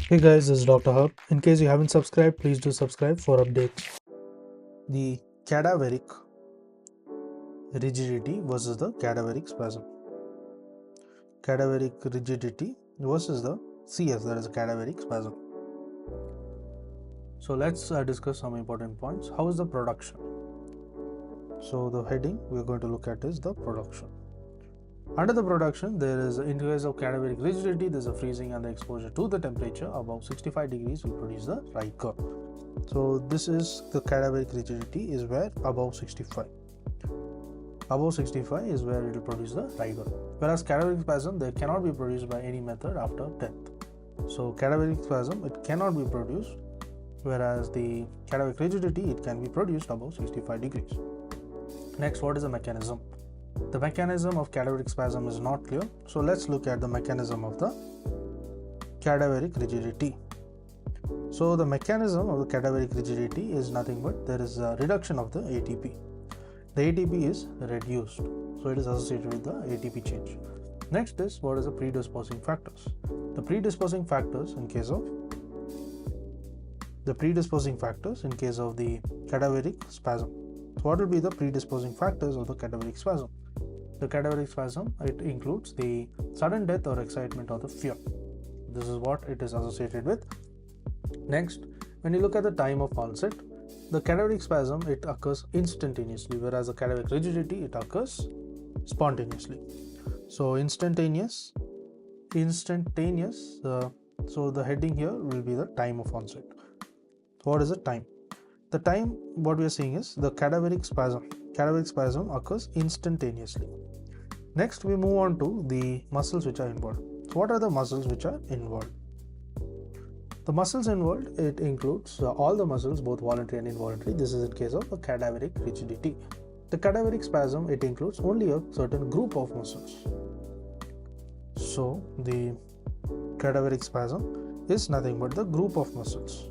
Hey guys, this is Dr. Hub. In case you haven't subscribed, please do subscribe for updates. The cadaveric rigidity versus the cadaveric spasm. Cadaveric rigidity versus the CS, that is a cadaveric spasm. So let's discuss some important points. How is the production? So the heading we're going to look at is the production. Under the production, there is, in case of cadaveric rigidity, there is a freezing and the exposure to the temperature above 65 degrees will produce the rigor. So this is the cadaveric rigidity is where above 65. Above 65 is where it will produce the rigor. Whereas cadaveric spasm, they cannot be produced by any method after death. So cadaveric spasm, it cannot be produced, whereas the cadaveric rigidity, it can be produced above 65 degrees. Next, what is the mechanism? The mechanism of cadaveric spasm is not clear. So let's look at the mechanism of the cadaveric rigidity. So the mechanism of the cadaveric rigidity is nothing but there is a reduction of the ATP. The ATP is reduced, so it is associated with the ATP change. Next is what is the predisposing factors. The predisposing factors in case of the cadaveric spasm. So what will be the predisposing factors of the cadaveric spasm? The cadaveric spasm, it includes the sudden death or excitement or the fear. This is what it is associated with. Next, when you look at the time of onset, the cadaveric spasm, it occurs instantaneously, whereas the cadaveric rigidity, it occurs spontaneously. So instantaneous. So the heading here will be the time of onset. So what is the time? The time, what we are seeing is the cadaveric spasm. Cadaveric spasm occurs instantaneously. Next, we move on to the muscles which are involved. What are the muscles which are involved? The muscles involved, it includes all the muscles, both voluntary and involuntary. This is in case of a cadaveric rigidity. The cadaveric spasm, it includes only a certain group of muscles. So the cadaveric spasm is nothing but the group of muscles.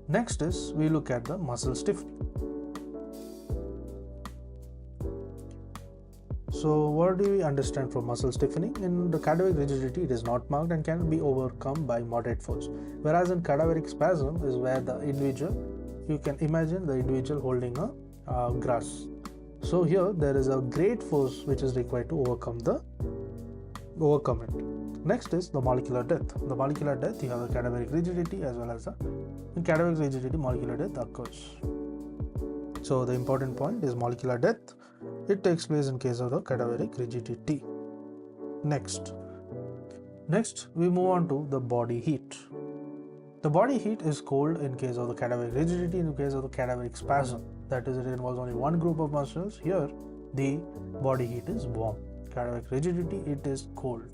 Next is we look at the muscle stiffening. So what do we understand from muscle stiffening? In the cadaveric rigidity, it is not marked and can be overcome by moderate force. Whereas in cadaveric spasm is where the individual, you can imagine the individual holding a grass. So here there is a great force which is required to overcome it. Next is the molecular death. The molecular death, you have the cadaveric rigidity as well as in cadaveric rigidity, molecular death occurs. So the important point is molecular death. It takes place in case of the cadaveric rigidity. Next, we move on to the body heat. The body heat is cold in case of the cadaveric rigidity, in case of the cadaveric spasm. That is, it involves only one group of muscles. Here, the body heat is warm. Cadaveric rigidity, it is cold.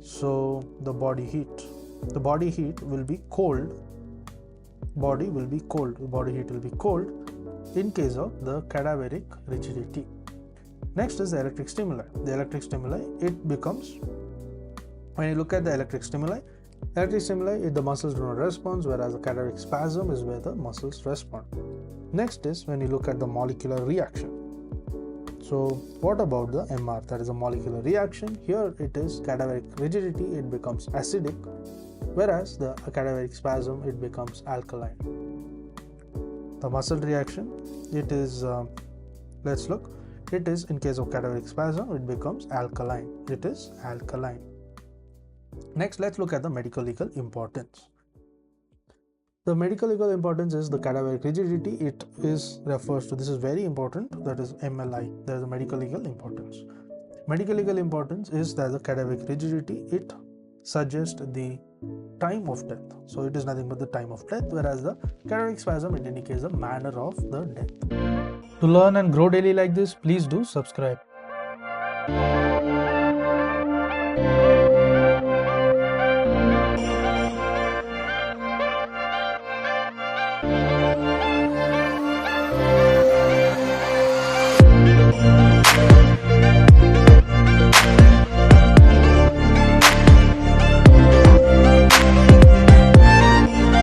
So the body heat will be cold. Body heat will be cold in case of the cadaveric rigidity. Next is the electric stimuli. The electric stimuli, it becomes, when you look at the electric stimuli, the muscles do not respond, whereas the cadaveric spasm is where the muscles respond. Next is when you look at the molecular reaction. So what about the MR? That is a molecular reaction. Here it is cadaveric rigidity, it becomes acidic, whereas the cadaveric spasm, it becomes alkaline. The muscle reaction, it is, let's look, it is in case of cadaveric spasm, it becomes alkaline. It is alkaline. Next, let's look at the medical legal importance. The medical legal importance is the cadaveric rigidity. It is refers to, this is very important, that is MLI. There is a medical legal importance. Medical legal importance is that the cadaveric rigidity, it suggests the time of death. So it is nothing but the time of death, whereas the cadaveric spasm, it indicates the manner of the death. To learn and grow daily like this, please do subscribe.